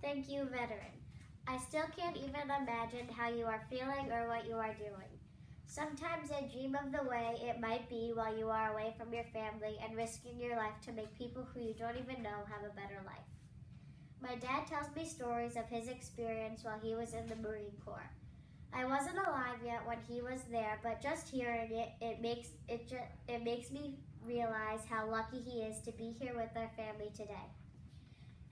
Thank you, veteran. I still can't even imagine how you are feeling or what you are doing. Sometimes I dream of the way it might be while you are away from your family and risking your life to make people who you don't even know have a better life. My dad tells me stories of his experience while he was in the Marine Corps. I wasn't alive yet when he was there, but just hearing it makes me realize how lucky he is to be here with our family today.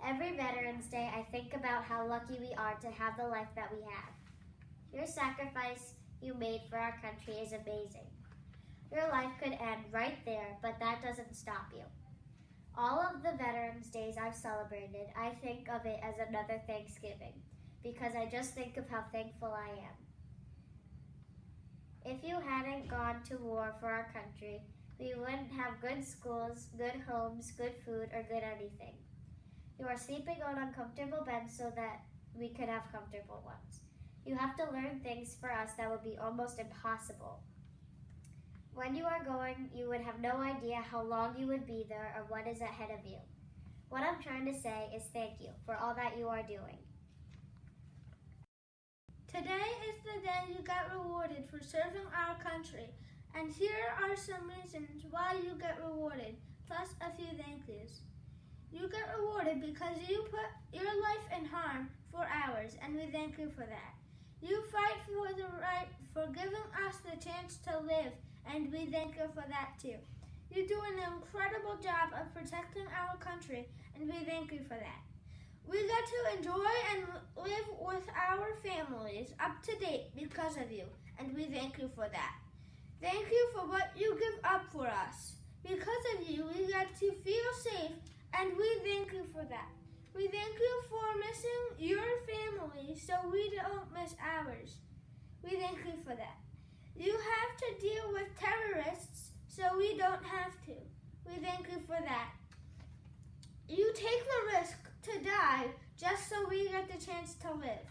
Every Veterans Day, I think about how lucky we are to have the life that we have. Your sacrifice you made for our country is amazing. Your life could end right there, but that doesn't stop you. All of the Veterans Days I've celebrated, I think of it as another Thanksgiving, because I just think of how thankful I am. If you hadn't gone to war for our country, we wouldn't have good schools, good homes, good food, or good anything. You are sleeping on uncomfortable beds so that we could have comfortable ones. You have to learn things for us that would be almost impossible. When you are going, you would have no idea how long you would be there or what is ahead of you. What I'm trying to say is thank you for all that you are doing. Today is the day you got rewarded for serving our country, and here are some reasons why you get rewarded, plus a few thank yous. You get rewarded because you put your life in harm for ours, and we thank you for that. You fight for the right for giving us the chance to live, and we thank you for that too. You do an incredible job of protecting our country, and we thank you for that. We get to enjoy and live with our families up to date because of you, and we thank you for that. Thank you for what you give up for us. Because of you, we get to feel safe, and we thank you for that. We thank you for missing your family so we don't miss ours. We thank you for that. You have to deal with terrorists so we don't have to. We thank you for that. You take the risk to die just so we get the chance to live.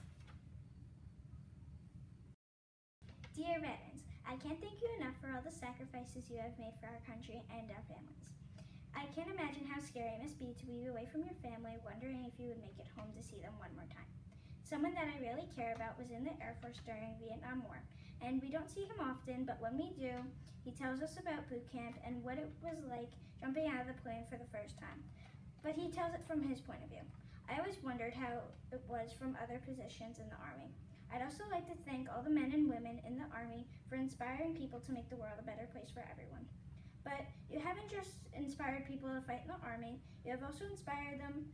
Dear veterans, I can't thank you enough for all the sacrifices you have made for our country and our families. I can't imagine how scary it must be to be away from your family, wondering if you would make it home to see them one more time. Someone that I really care about was in the Air Force during the Vietnam War, and we don't see him often, but when we do, he tells us about boot camp and what it was like jumping out of the plane for the first time. But he tells it from his point of view. I always wondered how it was from other positions in the Army. I'd also like to thank all the men and women in the Army for inspiring people to make the world a better place for everyone. But you haven't just inspired people to fight in the Army, you have also inspired them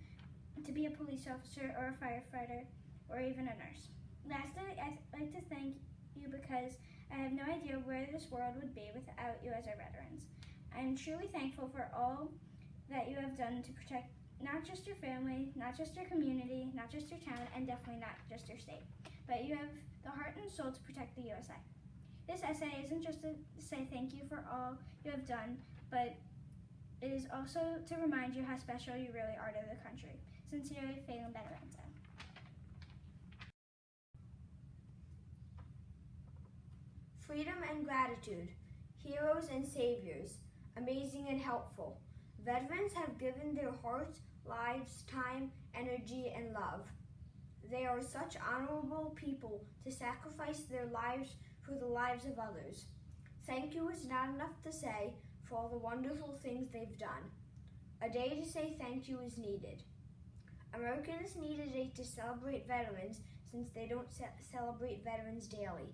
to be a police officer or a firefighter or even a nurse. Lastly, I'd like to thank you because I have no idea where this world would be without you as our veterans. I'm truly thankful for all that you have done to protect not just your family, not just your community, not just your town, and definitely not just your state, but you have the heart and soul to protect the USA. This essay isn't just to say thank you for all you have done, but it is also to remind you how special you really are to the country. Sincerely, Phelan Benarenza. Freedom and gratitude, heroes and saviors, amazing and helpful. Veterans have given their hearts, lives, time, energy, and love. They are such honorable people to sacrifice their lives for the lives of others. Thank you is not enough to say for all the wonderful things they've done. A day to say thank you is needed. Americans need a day to celebrate veterans since they don't celebrate veterans daily.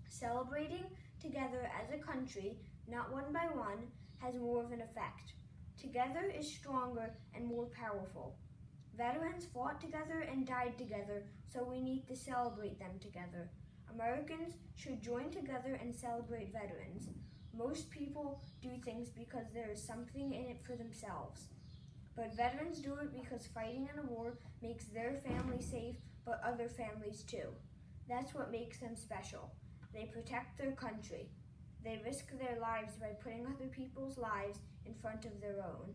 Celebrating together as a country, not one by one, has more of an effect. Together is stronger and more powerful. Veterans fought together and died together, so we need to celebrate them together. Americans should join together and celebrate veterans. Most people do things because there is something in it for themselves. But veterans do it because fighting in a war makes their family safe, but other families too. That's what makes them special. They protect their country. They risk their lives by putting other people's lives in front of their own.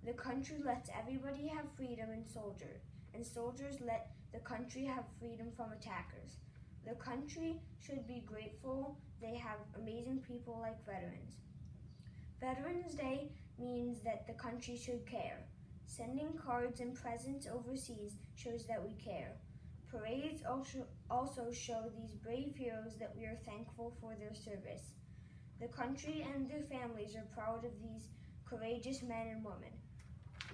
The country lets everybody have freedom and soldiers let the country have freedom from attackers. The country should be grateful they have amazing people like veterans. Veterans Day means that the country should care. Sending cards and presents overseas shows that we care. Parades also show these brave heroes that we are thankful for their service. The country and their families are proud of these courageous men and women.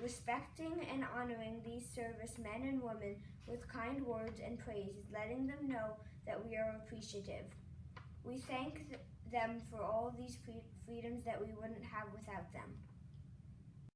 Respecting and honoring these servicemen and women with kind words and praise is letting them know that we are appreciative. We thank them for all these freedoms that we wouldn't have without them.